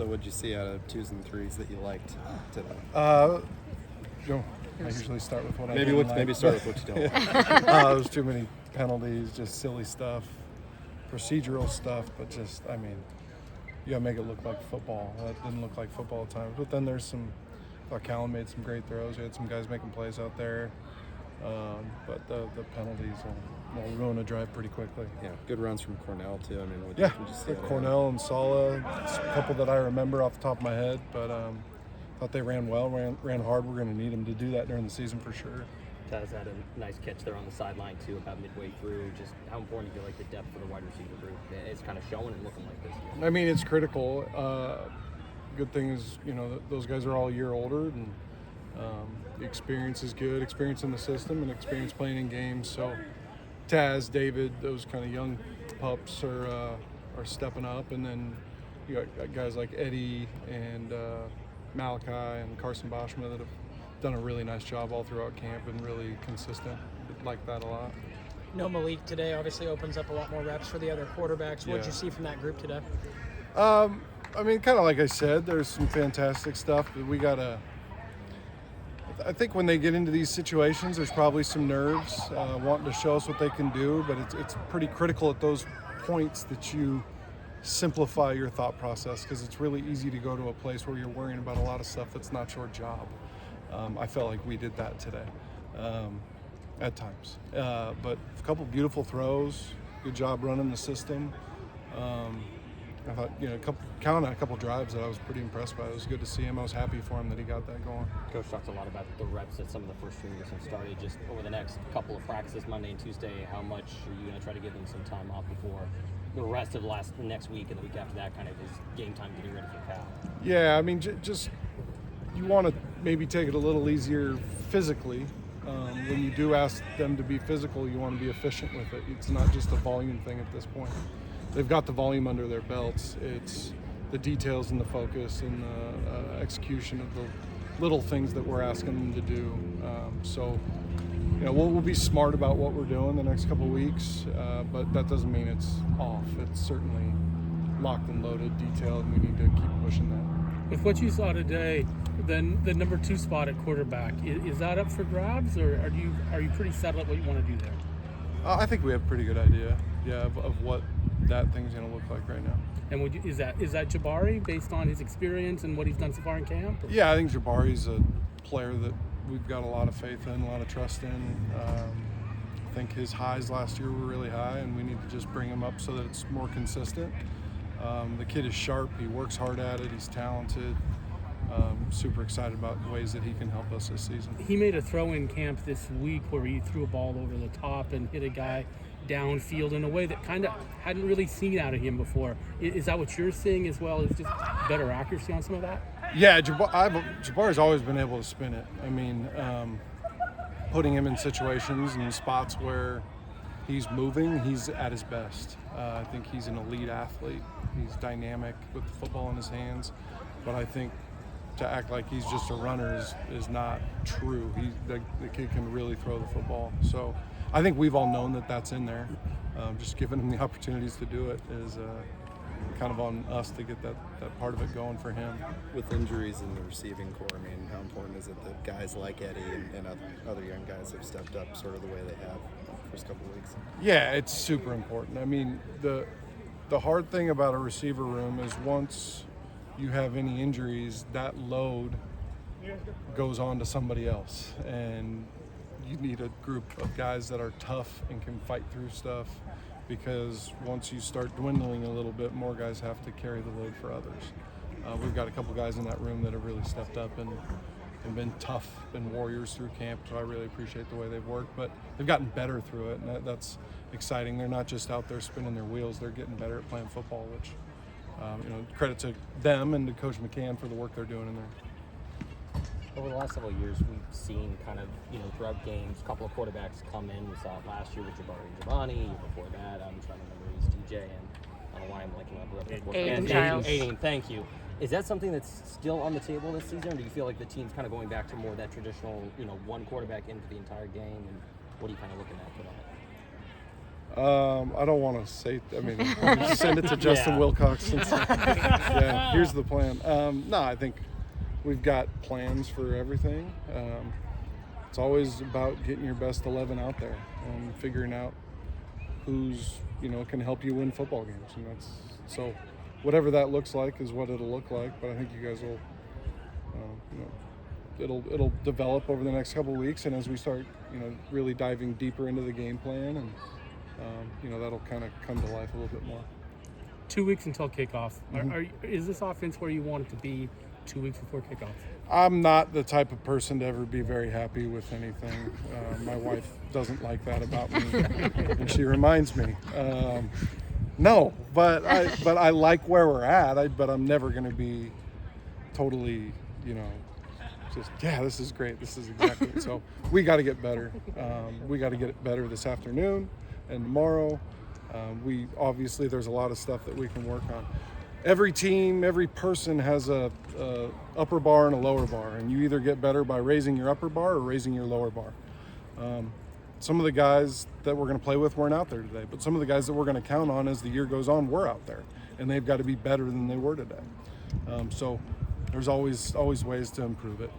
So what'd you see out of 2s and 3s that you liked today? I usually start with what I didn't like. Maybe start with what you don't like. There's too many penalties, just silly stuff, procedural stuff, but just, I mean, you gotta make it look like football. That didn't look like football at times. But then there's some, I thought Callan made some great throws. We had some guys making plays out there. But the penalties will ruin a drive pretty quickly. Yeah, good runs from Cornell too. I mean, what'd you see? Cornell and Sala, a couple that I remember off the top of my head, but thought they ran well, ran hard. We're going to need them to do that during the season for sure. Taz had a nice catch there on the sideline too, about midway through. Just how important do you feel like the depth for the wide receiver group? It's kind of showing and looking like this. I mean, it's critical. Good thing is, those guys are all a year older, and the experience is good. Experience in the system and experience playing in games. So Taz, David, those kind of young pups are stepping up, and then you got guys like Eddie and Malachi and Carson Boschma that have done a really nice job all throughout camp and really consistent. Like that a lot. Malik today obviously opens up a lot more reps for the other quarterbacks. What did you see from that group today? I mean, kind of like I said, there's some fantastic stuff, but I think when they get into these situations, there's probably some nerves, wanting to show us what they can do, but it's pretty critical at those points that you simplify your thought process, because it's really easy to go to a place where you're worrying about a lot of stuff that's not your job. I felt like we did that today at times. But a couple beautiful throws, good job running the system. I thought, counting a couple drives that I was pretty impressed by. It was good to see him. I was happy for him that he got that going. Coach talks a lot about the reps that some of the first stringers have started. Just over the next couple of practices, Monday and Tuesday, how much are you going to try to give them some time off before the rest of the next week and the week after that kind of is game time getting ready for Cal? Yeah, I mean, just you want to maybe take it a little easier physically. When you do ask them to be physical, you want to be efficient with it. It's not just a volume thing at this point. They've got the volume under their belts. It's the details and the focus and the execution of the little things that we're asking them to do. We'll be smart about what we're doing the next couple of weeks, but that doesn't mean it's off. It's certainly locked and loaded, detailed, and we need to keep pushing that. With what you saw today, then the number 2 spot at quarterback, is that up for grabs, or are you pretty settled at what you want to do there? I think we have a pretty good idea, of what that thing's going to look like right now. And is that Jabari based on his experience and what he's done so far in camp? Or? Yeah, I think Jabari's a player that we've got a lot of faith in, a lot of trust in. I think his highs last year were really high, and we need to just bring him up so that it's more consistent. The kid is sharp. He works hard at it. He's talented. Super excited about the ways that he can help us this season. He made a throw in camp this week where he threw a ball over the top and hit a guy downfield in a way that kind of hadn't really seen out of him before. Is that what you're seeing as well? Is just better accuracy on some of that? Yeah, Jabari's always been able to spin it. I mean, putting him in situations and spots where he's moving, he's at his best. I think he's an elite athlete. He's dynamic with the football in his hands. But I think to act like he's just a runner is not true. The kid can really throw the football. So I think we've all known that that's in there. Just giving him the opportunities to do it is kind of on us to get that part of it going for him. With injuries in the receiving core, I mean, how important is it that guys like Eddie and other young guys have stepped up sort of the way they have the first couple of weeks? Yeah, it's super important. I mean, the hard thing about a receiver room is once you have any injuries, that load goes on to somebody else. And you need a group of guys that are tough and can fight through stuff, because once you start dwindling a little bit, more guys have to carry the load for others. We've got a couple guys in that room that have really stepped up and been tough, been warriors through camp, so I really appreciate the way they've worked. But they've gotten better through it, and that's exciting. They're not just out there spinning their wheels, they're getting better at playing football, which credit to them and to Coach McCann for the work they're doing in there. Over the last several years, we've seen kind of, throughout games, a couple of quarterbacks come in. We saw it last year with Jabari and Giovanni. Year before that, I'm trying to remember, it was TJ and I don't know why I'm blanking on Aiden, thank you. Is that something that's still on the table this season, or do you feel like the team's kind of going back to more of that traditional, one quarterback into the entire game? And what are you kind of looking at for that? I don't want to say. I mean, send it to Justin Yeah. Wilcox. And say, yeah, here's the plan. No, I think we've got plans for everything. It's always about getting your best 11 out there and figuring out who's can help you win football games, and that's so. Whatever that looks like is what it'll look like. But I think you guys will. It'll develop over the next couple of weeks, and as we start, really diving deeper into the game plan, and that'll kind of come to life a little bit more. 2 weeks until kickoff. Is this offense where you want it to be 2 weeks before kickoff? I'm not the type of person to ever be very happy with anything. My wife doesn't like that about me, and she reminds me. No, but I like where we're at. But I'm never going to be totally, just this is great. This is exactly it. So we got to get better. We got to get it better this afternoon and tomorrow. Obviously there's a lot of stuff that we can work on. Every team, every person has a upper bar and a lower bar, and you either get better by raising your upper bar or raising your lower bar. Some of the guys that we're going to play with weren't out there today, but some of the guys that we're going to count on as the year goes on were out there, and they've got to be better than they were today. So there's always ways to improve it.